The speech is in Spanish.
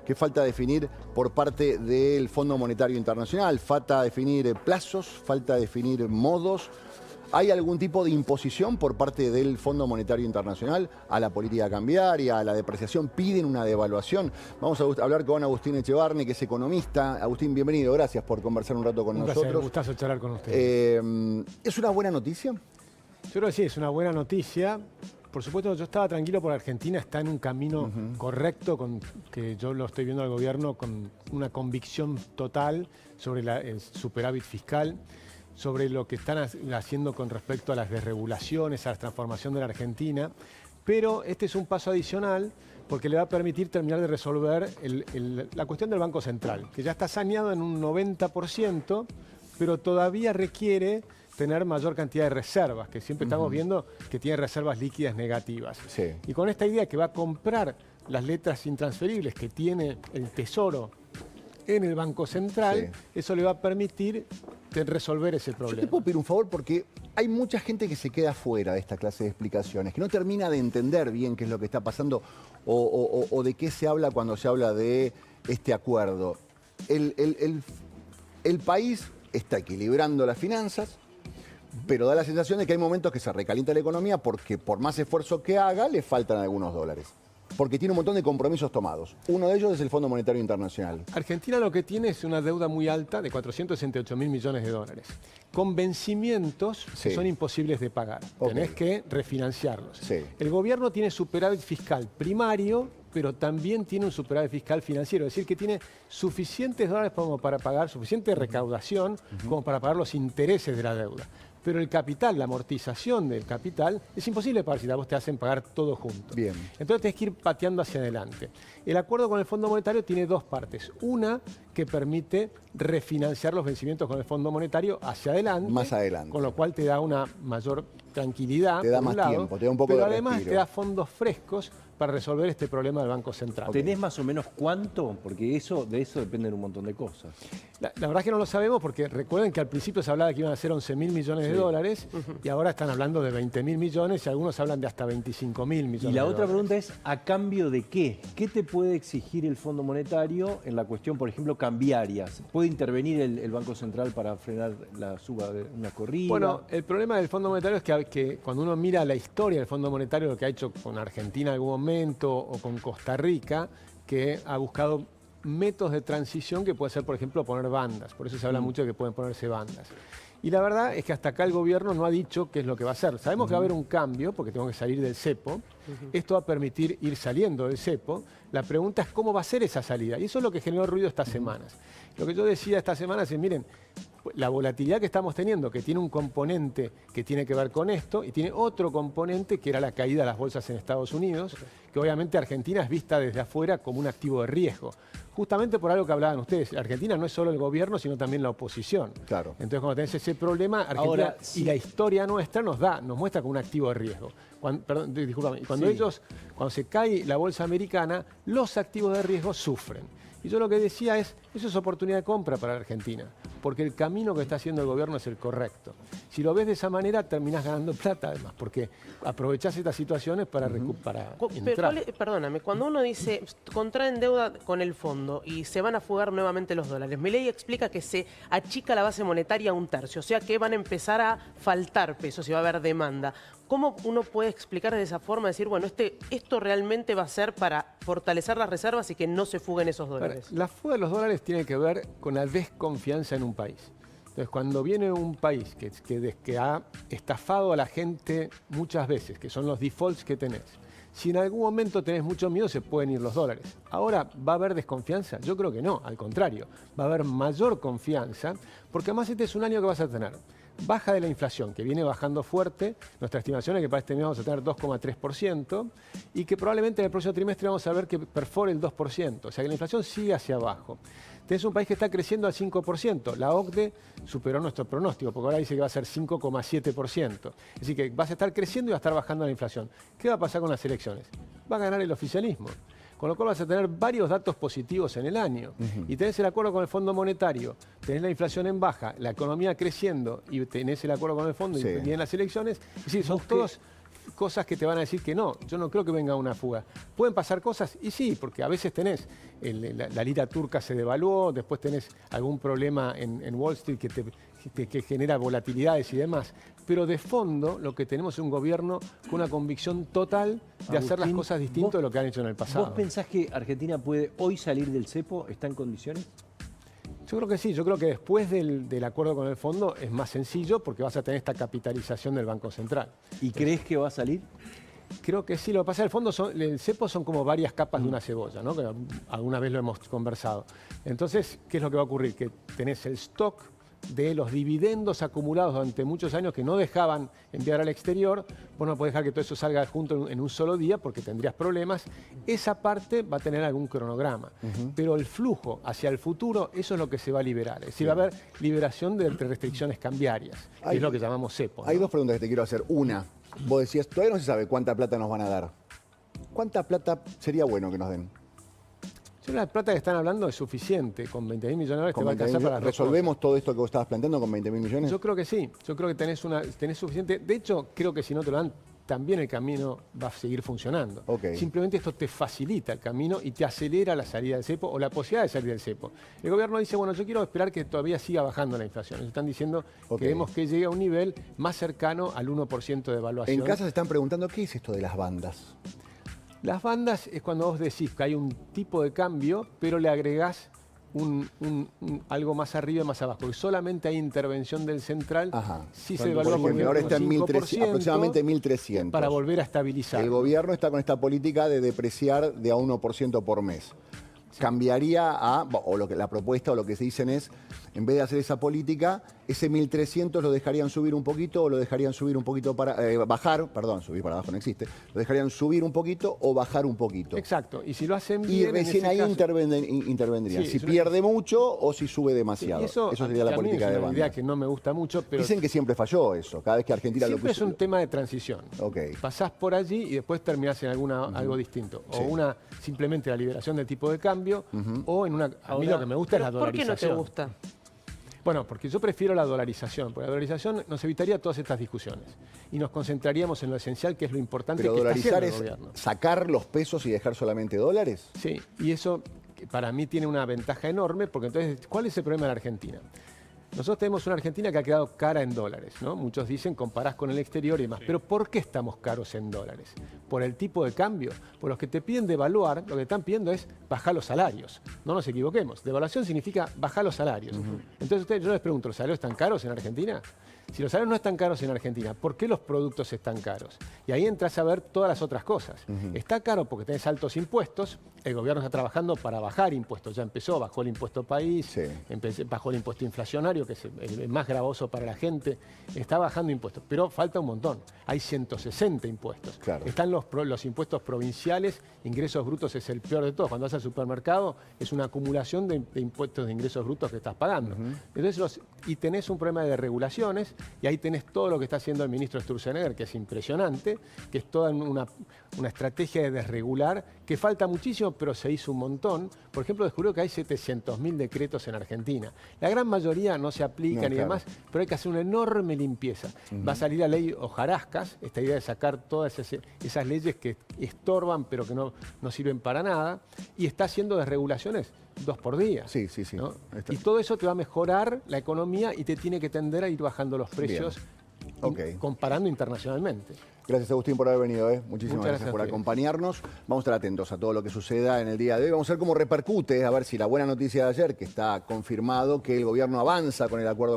¿Qué falta definir por parte del Fondo Monetario Internacional? ¿Falta definir plazos? ¿Falta definir modos? ¿Hay algún tipo de imposición por parte del Fondo Monetario Internacional a la política cambiaria, a la depreciación? ¿Piden una devaluación? Vamos a hablar con Agustín Echevarne, que es economista. Agustín, bienvenido. Gracias por conversar un rato con nosotros. Placer, un gustazo charlar con usted. ¿Es una buena noticia? Yo creo que sí, es una buena noticia. Por supuesto, yo estaba tranquilo porque Argentina está en un camino correcto, que yo lo estoy viendo al gobierno con una convicción total sobre el superávit fiscal, sobre lo que están haciendo con respecto a las desregulaciones, a la transformación de la Argentina. Pero este es un paso adicional porque le va a permitir terminar de resolver la cuestión del Banco Central, que ya está saneado en un 90%, pero todavía requiere tener mayor cantidad de reservas, que siempre estamos viendo que tiene reservas líquidas negativas. Sí. Y con esta idea que va a comprar las letras intransferibles que tiene el Tesoro en el Banco Central, eso le va a permitir resolver ese problema. Yo te puedo pedir un favor porque hay mucha gente que se queda fuera de esta clase de explicaciones, que no termina de entender bien qué es lo que está pasando o de qué se habla cuando se habla de este acuerdo. El país está equilibrando las finanzas, pero da la sensación de que hay momentos que se recalienta la economía porque por más esfuerzo que haga, le faltan algunos dólares. Porque tiene un montón de compromisos tomados. Uno de ellos es el Fondo Monetario Internacional. Argentina lo que tiene es una deuda muy alta de 468.000 millones de dólares, con vencimientos que son imposibles de pagar. Tenés que refinanciarlos. El gobierno tiene superávit fiscal primario, pero también tiene un superávit fiscal financiero, es decir, que tiene suficientes dólares como para pagar, suficiente recaudación como para pagar los intereses de la deuda. Pero el capital, la amortización del capital, es imposible pagar si vos te hacen pagar todo junto. Bien. Entonces tenés que ir pateando hacia adelante. El acuerdo con el Fondo Monetario tiene dos partes. Una que permite refinanciar los vencimientos con el Fondo Monetario hacia adelante. Más adelante. Con lo cual te da una mayor tranquilidad. Te da por más un lado, tiempo, te da un poco pero de además respiro. te da fondos frescos para resolver este problema del Banco Central. ¿Tenés más o menos cuánto? Porque de eso dependen un montón de cosas. La verdad es que no lo sabemos porque recuerden que al principio se hablaba que iban a ser 11.000 millones de dólares y ahora están hablando de 20.000 millones y algunos hablan de hasta 25.000 millones de dólares. Y la otra pregunta es, ¿a cambio de qué? ¿Qué te puede exigir el Fondo Monetario en la cuestión, por ejemplo, cambiaria? ¿Puede intervenir el Banco Central para frenar la suba de una corrida? Bueno, el problema del Fondo Monetario es que cuando uno mira la historia del Fondo Monetario, lo que ha hecho con Argentina en algún momento o con Costa Rica, que ha buscado métodos de transición que puede ser, por ejemplo, poner bandas. Por eso se habla mucho de que pueden ponerse bandas. Y la verdad es que hasta acá el gobierno no ha dicho qué es lo que va a hacer. Sabemos que va a haber un cambio porque tengo que salir del cepo. Esto va a permitir ir saliendo del cepo. La pregunta es cómo va a ser esa salida. Y eso es lo que generó ruido estas semanas. Lo que yo decía esta semana es, miren, la volatilidad que estamos teniendo, que tiene un componente que tiene que ver con esto, y tiene otro componente que era la caída de las bolsas en Estados Unidos, que obviamente Argentina es vista desde afuera como un activo de riesgo. Justamente por algo que hablaban ustedes, Argentina no es solo el gobierno, sino también la oposición. Claro. Entonces, cuando tenés ese problema, Argentina Ahora, y la historia nuestra nos muestra como un activo de riesgo. Cuando se cae la bolsa americana, los activos de riesgo sufren. Y yo lo que decía es, eso es oportunidad de compra para la Argentina, porque el camino que está haciendo el gobierno es el correcto. Si lo ves de esa manera, terminás ganando plata además, porque aprovechás estas situaciones para entrar. Perdóname, cuando uno dice contraen deuda con el fondo y se van a fugar nuevamente los dólares, Milei explica que se achica la base monetaria a un tercio, o sea que van a empezar a faltar pesos y va a haber demanda. ¿Cómo uno puede explicar de esa forma, decir, bueno, esto realmente va a ser para fortalecer las reservas y que no se fuguen esos dólares? La fuga de los dólares tiene que ver con la desconfianza en un país. Entonces, cuando viene un país que ha estafado a la gente muchas veces, que son los defaults que tenés, si en algún momento tenés mucho miedo, se pueden ir los dólares. Ahora, ¿va a haber desconfianza? Yo creo que no, al contrario. Va a haber mayor confianza, porque además este es un año que vas a tener baja de la inflación, que viene bajando fuerte. Nuestra estimación es que para este mes vamos a tener 2,3% y que probablemente en el próximo trimestre vamos a ver que perfore el 2%. O sea que la inflación sigue hacia abajo. Tenés un país que está creciendo al 5%. La OCDE superó nuestro pronóstico, porque ahora dice que va a ser 5,7%. Es decir, que vas a estar creciendo y va a estar bajando la inflación. ¿Qué va a pasar con las elecciones? Va a ganar el oficialismo. Con lo cual vas a tener varios datos positivos en el año. Y tenés el acuerdo con el Fondo Monetario, tenés la inflación en baja, la economía creciendo y tenés el acuerdo con el Fondo y vienen las elecciones. Es decir, son todos cosas que te van a decir que no. Yo no creo que venga una fuga. ¿Pueden pasar cosas? Y sí, porque a veces tenés, la lira turca se devaluó, después tenés algún problema en Wall Street que genera volatilidades y demás. Pero de fondo lo que tenemos es un gobierno con una convicción total de hacer las cosas distintas de lo que han hecho en el pasado. ¿Vos pensás que Argentina puede hoy salir del cepo? ¿Está en condiciones? Yo creo que sí, yo creo que después del acuerdo con el fondo es más sencillo porque vas a tener esta capitalización del Banco Central. ¿Y crees que va a salir? Creo que sí, lo que pasa es que el cepo son como varias capas de una cebolla, ¿no? Que alguna vez lo hemos conversado. Entonces, ¿qué es lo que va a ocurrir? Que tenés el stock de los dividendos acumulados durante muchos años que no dejaban enviar al exterior. Vos no podés dejar que todo eso salga junto en un solo día porque tendrías problemas. Esa parte va a tener algún cronograma. Pero el flujo hacia el futuro, eso es lo que se va a liberar. Es decir, va a haber liberación de restricciones cambiarias, que es lo que llamamos cepo, ¿no? Hay dos preguntas que te quiero hacer. Una, vos decías, todavía no se sabe cuánta plata nos van a dar. ¿Cuánta plata sería bueno que nos den? La plata que están hablando es suficiente. Con 20.000 millones de dólares te va a alcanzar para las dos ¿Resolvemos cosas. todo esto que vos estabas planteando con 20.000 millones? Yo creo que sí. Yo creo que tenés suficiente. De hecho, creo que si no te lo dan, también el camino va a seguir funcionando. Okay. Simplemente esto te facilita el camino y te acelera la salida del cepo o la posibilidad de salir del cepo. El gobierno dice, bueno, yo quiero esperar que todavía siga bajando la inflación. Ellos están diciendo que queremos que llegue a un nivel más cercano al 1% de evaluación. En casa se están preguntando, ¿qué es esto de las bandas? Las bandas es cuando vos decís que hay un tipo de cambio, pero le agregás algo más arriba y más abajo. Y solamente hay intervención del central si se evalúa por ahora está en 5%, aproximadamente 1.300. para volver a estabilizar. El gobierno está con esta política de depreciar de a 1% por mes. Cambiaría la propuesta o lo que se dicen es, en vez de hacer esa política, ese 1.300 lo dejarían subir un poquito o lo dejarían subir un poquito para bajar, perdón, subir para abajo no existe, lo dejarían subir un poquito o bajar un poquito. Exacto, y si lo hacen bien... Y recién ahí intervendrían, Sí, si pierde mucho o si sube demasiado. Sí, eso sería la política de es una bandas. idea que no me gusta mucho, pero... Dicen que siempre falló eso, cada vez que Argentina siempre lo es un tema de transición. Pasás por allí y después terminás en algo distinto. O simplemente la liberación del tipo de cambio, o en una... A mí lo que me gusta es la dolarización. ¿Por qué no te gusta? Bueno, porque yo prefiero la dolarización, porque la dolarización nos evitaría todas estas discusiones y nos concentraríamos en lo esencial, que es lo importante que está haciendo el gobierno. ¿Sacar los pesos y dejar solamente dólares? Sí, y eso para mí tiene una ventaja enorme, porque entonces, ¿cuál es el problema de la Argentina? Nosotros tenemos una Argentina que ha quedado cara en dólares, ¿no? Muchos dicen comparás con el exterior y demás. Pero ¿por qué estamos caros en dólares? ¿Por el tipo de cambio? Por los que te piden devaluar, lo que están pidiendo es bajar los salarios. No nos equivoquemos. Devaluación significa bajar los salarios. Entonces yo les pregunto, ¿los salarios están caros en Argentina? Si los salarios no están caros en Argentina, ¿por qué los productos están caros? Y ahí entras a ver todas las otras cosas. Está caro porque tenés altos impuestos, el gobierno está trabajando para bajar impuestos, ya empezó, bajó el impuesto país, bajó el impuesto inflacionario, que es el más gravoso para la gente, está bajando impuestos, pero falta un montón, hay 160 impuestos. Están los impuestos provinciales, ingresos brutos es el peor de todos, cuando vas al supermercado es una acumulación de impuestos de ingresos brutos que estás pagando. Entonces, y tenés un problema de regulaciones, y ahí tenés todo lo que está haciendo el ministro Sturzenegger, que es impresionante, que es toda una estrategia de desregular, que falta muchísimo, pero se hizo un montón. Por ejemplo, descubrió que hay 700.000 decretos en Argentina. La gran mayoría no se aplican y demás, pero hay que hacer una enorme limpieza. Va a salir la ley hojarascas, esta idea de sacar todas esas leyes que estorban, pero que no sirven para nada, y está haciendo desregulaciones 2 por día. ¿No? Y todo eso te va a mejorar la economía y te tiene que tender a ir bajando los precios comparando internacionalmente. Gracias, Agustín, por haber venido. Muchísimas gracias por acompañarnos. Vamos a estar atentos a todo lo que suceda en el día de hoy. Vamos a ver cómo repercute, a ver si la buena noticia de ayer, que está confirmado que el gobierno avanza con el acuerdo